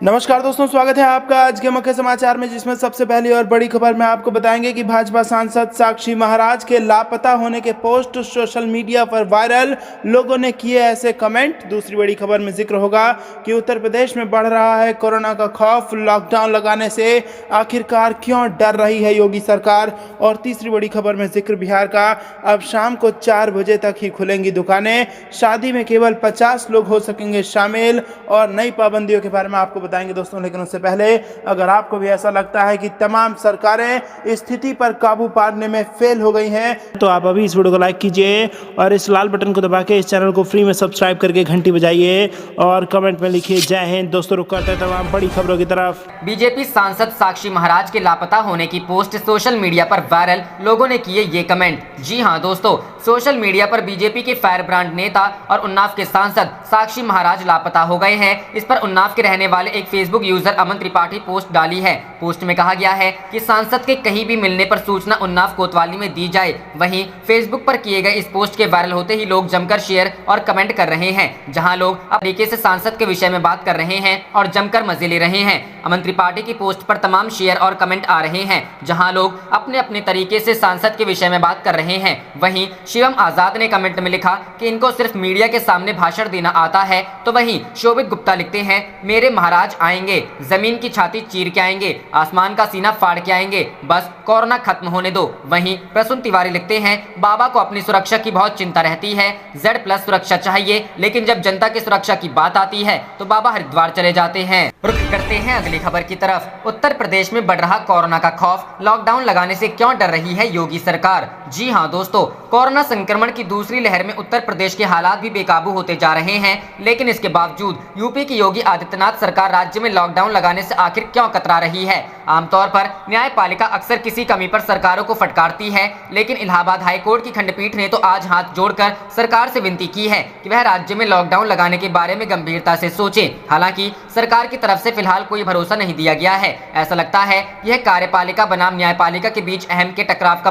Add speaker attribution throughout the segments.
Speaker 1: नमस्कार दोस्तों, स्वागत है आपका आज के मुख्य समाचार में, जिसमें सबसे पहली और बड़ी खबर में आपको बताएंगे कि भाजपा सांसद साक्षी महाराज के लापता होने के पोस्ट सोशल मीडिया पर वायरल, लोगों ने किए ऐसे कमेंट। दूसरी बड़ी खबर में जिक्र होगा कि उत्तर प्रदेश में बढ़ रहा है कोरोना का खौफ, लॉकडाउन लगाने से आखिरकार क्यों डर रही है योगी सरकार। और तीसरी बड़ी खबर में जिक्र बिहार का, अब शाम को 4 बजे तक ही खुलेंगी दुकानें, शादी में केवल 50 लोग हो सकेंगे शामिल, और नई पाबंदियों के बारे में आपको बताएंगे दोस्तों। लेकिन उससे पहले अगर आपको भी ऐसा लगता है कि तमाम सरकारें स्थिति पर काबू पाने में फेल हो गई हैं, तो आप अभी इस वीडियो को लाइक कीजिए और इस लाल बटन को दबा के इस चैनल को फ्री में सब्सक्राइब करके घंटी बजाइए और कमेंट में लिखिए जय हिंद। दोस्तों, रुक करते हैं तमाम बड़ी खबरों की तरफ।
Speaker 2: बीजेपी सांसद साक्षी महाराज के लापता होने की पोस्ट सोशल मीडिया पर वायरल, लोगों ने किए ये कमेंट। जी हां दोस्तों, सोशल मीडिया पर बीजेपी के फायर ब्रांड नेता और उन्नाव के सांसद साक्षी महाराज लापता हो गए हैं। इस पर उन्नाव के रहने वाले एक फेसबुक यूजर अमन त्रिपाठी पोस्ट डाली है। पोस्ट में कहा गया है कि सांसद के कहीं भी मिलने पर सूचना उन्नाव कोतवाली में दी जाए। वहीं फेसबुक पर किए गए इस पोस्ट के वायरल होते ही लोग जमकर शेयर और कमेंट कर रहे हैं, जहां लोग अपने तरीके से सांसद के विषय में बात कर रहे हैं और जमकर मजे ले रहे हैं। अमन त्रिपाठी की पोस्ट पर तमाम शेयर और कमेंट आ रहे हैं, जहां लोग अपने अपने तरीके से सांसद के विषय में बात कर रहे हैं। वहीं शिवम आजाद ने कमेंट में लिखा कि इनको सिर्फ मीडिया के सामने भाषण देना आता है। तो वहीं शोभित गुप्ता लिखते हैं, मेरे महाराज आएंगे, जमीन की छाती चीर के आएंगे, आसमान का सीना फाड़ के आएंगे, बस कोरोना खत्म होने दो। वहीं प्रसून तिवारी लिखते हैं, बाबा को अपनी सुरक्षा की बहुत चिंता रहती है, Z+ सुरक्षा चाहिए, लेकिन जब जनता की सुरक्षा की बात आती है तो बाबा हरिद्वार चले जाते हैं। रुख करते हैं अगली खबर की तरफ। उत्तर प्रदेश में बढ़ रहा कोरोना का खौफ, लॉकडाउन लगाने से क्यों डर रही है योगी सरकार। जी हां दोस्तों, कोरोना संक्रमण की दूसरी लहर में उत्तर प्रदेश के हालात भी बेकाबू होते जा रहे हैं, लेकिन इसके बावजूद यूपी की योगी आदित्यनाथ सरकार राज्य में लॉकडाउन लगाने से आखिर क्यों कतरा रही है। आमतौर पर न्यायपालिका अक्सर किसी कमी पर सरकारों को फटकारती है, लेकिन इलाहाबाद हाईकोर्ट की खंडपीठ ने तो आज हाथ जोड़कर सरकार से विनती की है कि वह राज्य में लॉकडाउन लगाने के बारे में गंभीरता से सोचे। हालांकि सरकार की तरफ से फिलहाल कोई भरोसा नहीं दिया गया है। ऐसा लगता है यह कार्यपालिका बनाम न्यायपालिका के बीच अहम के टकराव का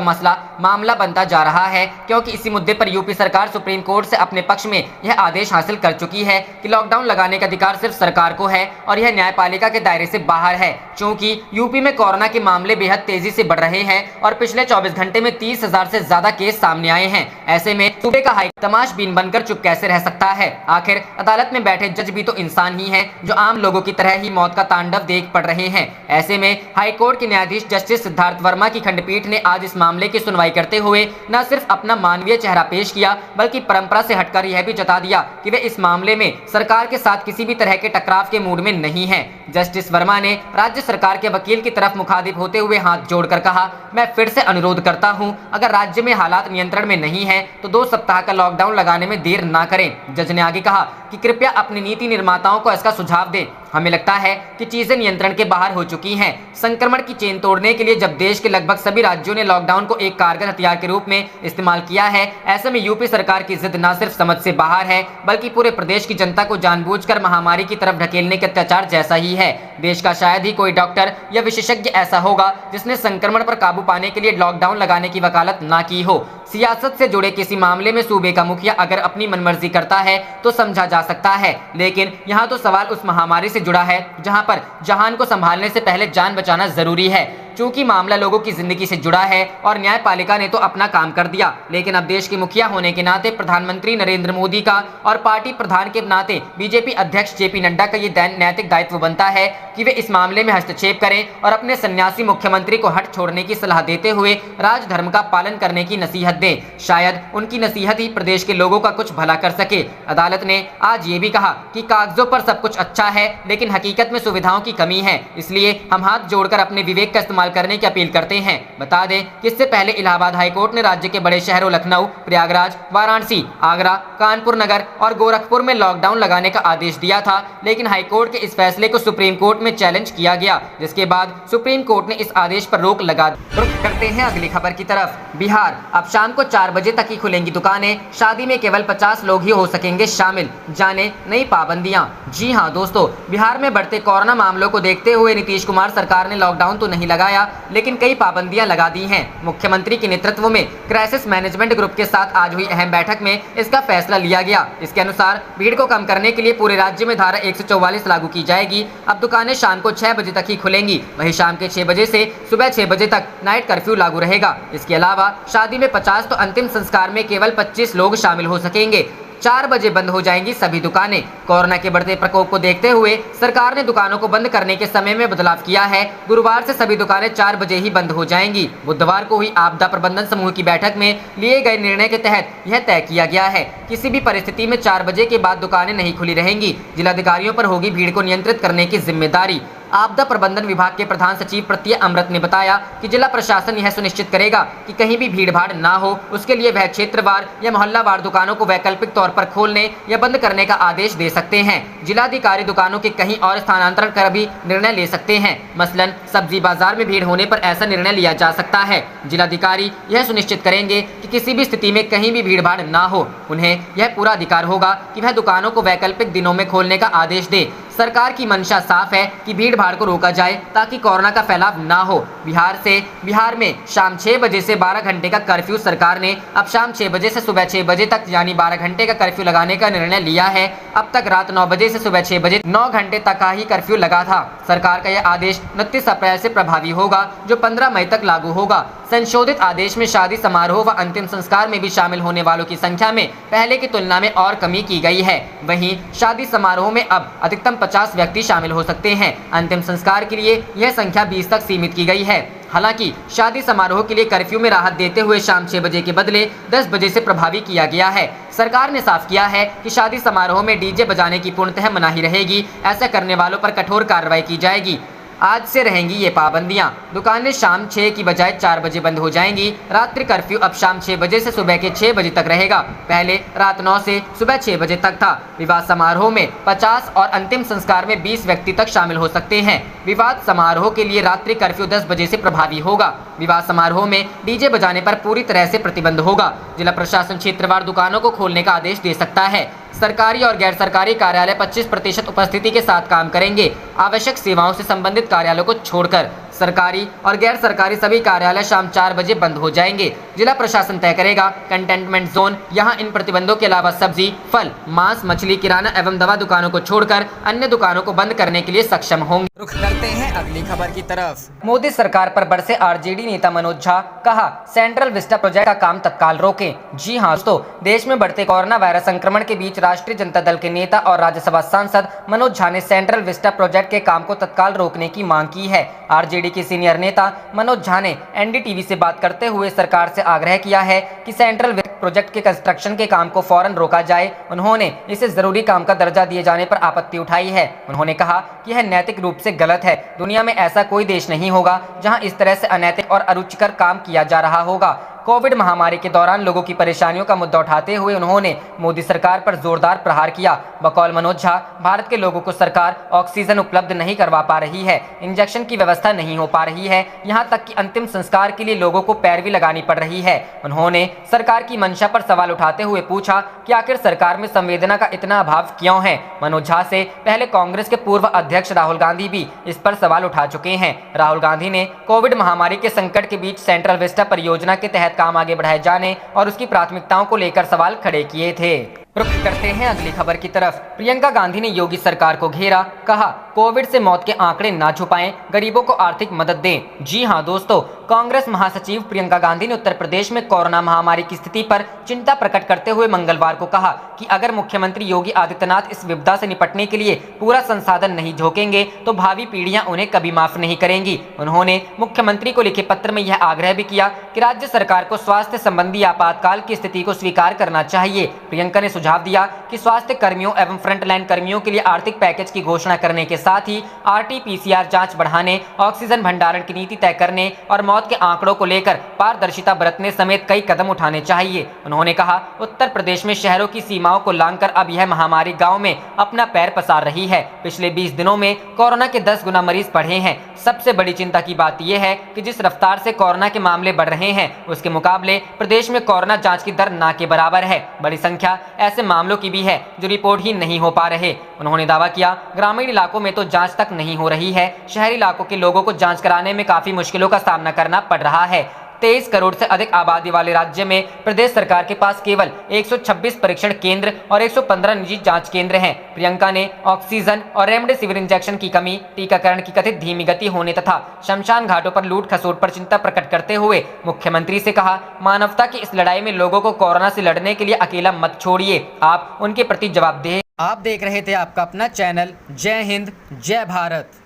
Speaker 2: मामला बनता जा रहा है, क्योंकि इसी मुद्दे पर यूपी सरकार सुप्रीम कोर्ट से अपने पक्ष में यह आदेश हासिल कर चुकी है कि लॉकडाउन लगाने का अधिकार सिर्फ सरकार को है और यह न्यायपालिका के दायरे से बाहर है। क्योंकि यूपी में कोरोना के मामले बेहद तेजी से बढ़ रहे हैं और पिछले 24 घंटे में 30,000 से ज्यादा केस सामने आए हैं। ऐसे में सूबे का हाई तमाशबीन बनकर चुप कैसे रह सकता है। आखिर अदालत में बैठे जज भी तो इंसान ही हैं, जो आम लोगों की तरह ही मौत का तांडव देख पड़ रहे हैं। ऐसे में हाईकोर्ट के न्यायाधीश जस्टिस सिद्धार्थ वर्मा की खंडपीठ ने आज इस मामले की सुनवाई करते हुए न सिर्फ अपना मानवीय चेहरा पेश किया, बल्कि परंपरा से हटकर यह भी जता दिया कि वे इस मामले में सरकार के साथ किसी भी तरह के टकराव के मूड में नहीं है। जस्टिस वर्मा ने राज्य सरकार के वकील की तरफ मुखातिब होते हुए हाथ जोड़कर कहा, मैं फिर से अनुरोध करता हूं, अगर राज्य में हालात नियंत्रण में नहीं है तो 2 सप्ताह का लॉकडाउन लगाने में देर ना करें। जज ने आगे कहा कि कृपया अपनी नीति निर्माताओं को इसका सुझाव दें। हमें लगता है कि चीजें नियंत्रण के बाहर हो चुकी हैं। संक्रमण की चेन तोड़ने के लिए जब देश के लगभग सभी राज्यों ने लॉकडाउन को एक कारगर हथियार के रूप में इस्तेमाल किया है, ऐसे में यूपी सरकार की जिद न सिर्फ समझ से बाहर है, बल्कि पूरे प्रदेश की जनता को जानबूझकर महामारी की तरफ ढकेलने के अत्याचार जैसा ही है। देश का शायद ही कोई डॉक्टर या विशेषज्ञ ऐसा होगा जिसने संक्रमण पर काबू पाने के लिए लॉकडाउन लगाने की वकालत ना की हो। सियासत से जुड़े किसी मामले में सूबे का मुखिया अगर अपनी मनमर्जी करता है तो समझा जा सकता है, लेकिन यहाँ तो सवाल उस महामारी से जुड़ा है जहाँ पर जहान को संभालने से पहले जान बचाना जरूरी है। चूंकि मामला लोगों की जिंदगी से जुड़ा है और न्यायपालिका ने तो अपना काम कर दिया, लेकिन अब देश के मुखिया होने के नाते प्रधानमंत्री नरेंद्र मोदी का और पार्टी प्रधान के नाते बीजेपी अध्यक्ष जेपी नड्डा का ये नैतिक दायित्व बनता है कि वे इस मामले में हस्तक्षेप करें और अपने सन्यासी मुख्यमंत्री को हट छोड़ने की सलाह देते हुए राजधर्म का पालन करने की नसीहत दें। शायद उनकी नसीहत ही प्रदेश के लोगों का कुछ भला कर सके। अदालत ने आज ये भी कहा कि कागजों पर सब कुछ अच्छा है, लेकिन हकीकत में सुविधाओं की कमी है, इसलिए हम हाथ जोड़कर अपने विवेक का इस्तेमाल करने की अपील करते हैं। बता दें कि इससे पहले इलाहाबाद हाईकोर्ट ने राज्य के बड़े शहरों लखनऊ, प्रयागराज, वाराणसी, आगरा, कानपुर नगर और गोरखपुर में लॉकडाउन लगाने का आदेश दिया था, लेकिन हाईकोर्ट के इस फैसले को सुप्रीम कोर्ट में चैलेंज किया गया, जिसके बाद सुप्रीम कोर्ट ने इस आदेश पर रोक लगा दी। रुख करते हैं अगली खबर की तरफ। बिहार, अब शाम को 4 बजे तक ही खुलेंगी दुकानें, शादी में केवल 50 लोग ही हो सकेंगे शामिल, जाने नई पाबंदियां। जी हां दोस्तों, बिहार में बढ़ते कोरोना मामलों को देखते हुए नीतीश कुमार सरकार ने लॉकडाउन तो नहीं लगाया बताया, लेकिन कई पाबंदियां लगा दी हैं। मुख्यमंत्री के नेतृत्व में क्राइसिस मैनेजमेंट ग्रुप के साथ आज हुई अहम बैठक में इसका फैसला लिया गया। इसके अनुसार भीड़ को कम करने के लिए पूरे राज्य में धारा 144 लागू की जाएगी। अब दुकानें शाम को 6 बजे तक ही खुलेंगी, वहीं शाम के 6 बजे से सुबह 6 बजे तक नाइट कर्फ्यू लागू रहेगा। इसके अलावा शादी में 50 तो अंतिम संस्कार में केवल 25 लोग शामिल हो सकेंगे। 4 बजे बंद हो जाएंगी सभी दुकानें। कोरोना के बढ़ते प्रकोप को देखते हुए सरकार ने दुकानों को बंद करने के समय में बदलाव किया है। गुरुवार से सभी दुकानें 4 बजे ही बंद हो जाएंगी। बुधवार को हुई आपदा प्रबंधन समूह की बैठक में लिए गए निर्णय के तहत यह तय किया गया है। किसी भी परिस्थिति में 4 बजे के बाद दुकानें नहीं खुली रहेंगी। जिलाधिकारियों पर होगी भीड़ को नियंत्रित करने की जिम्मेदारी। आपदा प्रबंधन विभाग के प्रधान सचिव प्रत्यय अमृत ने बताया कि जिला प्रशासन यह सुनिश्चित करेगा कि कहीं भी भीड़ भाड़ ना हो। उसके लिए वह क्षेत्रवार या मोहल्लावार दुकानों को वैकल्पिक तौर पर खोलने या बंद करने का आदेश दे सकते हैं। जिलाधिकारी दुकानों के कहीं और स्थानांतरण कर भी निर्णय ले सकते हैं। मसलन सब्जी बाजार में भीड़ होने पर ऐसा निर्णय लिया जा सकता है। जिलाधिकारी यह सुनिश्चित करेंगे कि किसी भी स्थिति में कहीं भी भीड़ भाड़ ना हो। उन्हें यह पूरा अधिकार होगा कि वह दुकानों को वैकल्पिक दिनों में खोलने का आदेश दे। सरकार की मंशा साफ है कि भीड़ भाड़ को रोका जाए ताकि कोरोना का फैलाव ना हो। बिहार में शाम 6 बजे से 12 घंटे का कर्फ्यू सरकार ने अब शाम 6 बजे से सुबह 6 बजे तक यानी 12 घंटे का कर्फ्यू लगाने का निर्णय लिया है। अब तक रात 9 बजे से सुबह 6 बजे 9 घंटे तक का ही कर्फ्यू लगा था। सरकार का यह आदेश 29 अप्रैल से प्रभावी होगा, जो 15 मई तक लागू होगा। संशोधित आदेश में शादी समारोह व अंतिम संस्कार में भी शामिल होने वालों की संख्या में पहले की तुलना में और कमी की गई है। वहीं शादी समारोह में अब अधिकतम 50 व्यक्ति शामिल हो सकते हैं। अंतिम संस्कार के लिए यह संख्या 20 तक सीमित की गई है। हालांकि शादी समारोह के लिए कर्फ्यू में राहत देते हुए शाम 6 बजे के बदले 10 बजे से प्रभावी किया गया है। सरकार ने साफ किया है कि शादी समारोह में डीजे बजाने की पूर्णतः मनाही रहेगी। ऐसा करने वालों पर कठोर कार्रवाई की जाएगी। आज से रहेंगी ये पाबंदियां। दुकानें शाम 6 की बजाय 4 बजे बंद हो जाएंगी। रात्रि कर्फ्यू अब शाम 6 बजे से सुबह के 6 बजे तक रहेगा। पहले रात 9 से सुबह 6 बजे तक था। विवाह समारोह में 50 और अंतिम संस्कार में 20 व्यक्ति तक शामिल हो सकते हैं। विवाद समारोह के लिए रात्रि कर्फ्यू 10 बजे से प्रभावी होगा। विवाह समारोह में डीजे बजाने पर पूरी तरह से प्रतिबंध होगा। जिला प्रशासन क्षेत्रवार दुकानों को खोलने का आदेश दे सकता है। सरकारी और गैर सरकारी कार्यालय 25% उपस्थिति के साथ काम करेंगे। आवश्यक सेवाओं से संबंधित कार्यालयों को छोड़कर सरकारी और गैर सरकारी सभी कार्यालय शाम 4 बजे बंद हो जाएंगे। जिला प्रशासन तय करेगा कंटेनमेंट जोन। यहाँ इन प्रतिबंधों के अलावा सब्जी, फल, मांस, मछली, किराना एवं दवा दुकानों को छोड़कर अन्य दुकानों को बंद करने के लिए सक्षम होंगे।
Speaker 3: रुख करते हैं अगली खबर की तरफ।
Speaker 2: मोदी सरकार पर बरसे आरजेडी नेता मनोज झा, कहा सेंट्रल विस्टा प्रोजेक्ट का काम तत्काल रोकें। जी हां दोस्तों, देश में बढ़ते कोरोना वायरस संक्रमण के बीच राष्ट्रीय जनता दल के नेता और राज्यसभा सांसद मनोज झा ने सेंट्रल विस्टा प्रोजेक्ट के काम को तत्काल रोकने की मांग की है। आरजेडी के सीनियर नेता मनोज झा ने एनडीटीवी से बात करते हुए सरकार से आग्रह किया है कि सेंट्रल प्रोजेक्ट के कंस्ट्रक्शन के काम को फौरन रोका जाए। उन्होंने इसे जरूरी काम का दर्जा दिए जाने पर आपत्ति उठाई है। उन्होंने कहा कि यह नैतिक रूप से गलत है। दुनिया में ऐसा कोई देश नहीं होगा जहां इस तरह से अनैतिक और अरुचिकर काम किया जा रहा होगा। कोविड महामारी के दौरान लोगों की परेशानियों का मुद्दा उठाते हुए उन्होंने मोदी सरकार पर जोरदार प्रहार किया। बकौल मनोज झा, भारत के लोगों को सरकार ऑक्सीजन उपलब्ध नहीं करवा पा रही है, इंजेक्शन की व्यवस्था नहीं हो पा रही है, यहाँ तक कि अंतिम संस्कार के लिए लोगों को पैरवी लगानी पड़ रही है। उन्होंने सरकार की मंशा पर सवाल उठाते हुए पूछा कि आखिर सरकार में संवेदना का इतना अभाव क्यों है। मनोज झा से पहले कांग्रेस के पूर्व अध्यक्ष राहुल गांधी भी इस पर सवाल उठा चुके हैं। राहुल गांधी ने कोविड महामारी के संकट के बीच सेंट्रल विस्टा परियोजना के तहत काम आगे बढ़ाए जाने और उसकी प्राथमिकताओं को लेकर सवाल खड़े किए थे। रुख करते हैं अगली खबर की तरफ। प्रियंका गांधी ने योगी सरकार को घेरा, कहा कोविड से मौत के आंकड़े ना छुपाएं, गरीबों को आर्थिक मदद दें। जी हां दोस्तों, कांग्रेस महासचिव प्रियंका गांधी ने उत्तर प्रदेश में कोरोना महामारी की स्थिति पर चिंता प्रकट करते हुए मंगलवार को कहा कि अगर मुख्यमंत्री योगी आदित्यनाथ इस विपदा से निपटने के लिए पूरा संसाधन नहीं झोंकेंगे तो भावी पीढ़ियां उन्हें कभी माफ नहीं करेंगी। उन्होंने मुख्यमंत्री को लिखे पत्र में यह आग्रह भी किया कि राज्य सरकार को स्वास्थ्य संबंधी आपातकाल की स्थिति को स्वीकार करना चाहिए। प्रियंका ने सुझाव दिया कि स्वास्थ्य कर्मियों एवं फ्रंटलाइन कर्मियों के लिए आर्थिक पैकेज की घोषणा करने के साथ ही RT-PCR जांच बढ़ाने, ऑक्सीजन भंडारण की नीति तय करने और मौत के आंकड़ों को लेकर पारदर्शिता बरतने समेत कई कदम उठाने चाहिए। उन्होंने कहा उत्तर प्रदेश में शहरों की सीमाओं को लांघकर अब यह महामारी गांव में अपना पैर पसार रही है। पिछले 20 दिनों में कोरोना के 10 गुना मरीज बढ़े हैं। सबसे बड़ी चिंता की बात यह है कि जिस रफ्तार से कोरोना के मामले बढ़ रहे हैं उसके मुकाबले प्रदेश में कोरोना जांच की दर ना के बराबर है। बड़ी संख्या ऐसे मामलों की भी है जो रिपोर्ट ही नहीं हो पा रहे। उन्होंने दावा किया, ग्रामीण इलाकों में तो जांच तक नहीं हो रही है, शहरी इलाकों के लोगों को जांच कराने में काफी मुश्किलों का सामना करना पड़ रहा है। 23 करोड़ से अधिक आबादी वाले राज्य में प्रदेश सरकार के पास केवल 126 परीक्षण केंद्र और 115 निजी जांच केंद्र हैं। प्रियंका ने ऑक्सीजन और रेमडेसिविर इंजेक्शन की कमी, टीकाकरण की कथित धीमी गति होने तथा शमशान घाटों पर लूट खसोट पर चिंता प्रकट करते हुए मुख्यमंत्री से कहा, मानवता की इस लड़ाई में लोगों को कोरोना से लड़ने के लिए अकेला मत छोड़िए, आप उनके प्रति जवाबदेह।
Speaker 3: आप देख रहे थे आपका अपना चैनल जय हिंद जय भारत।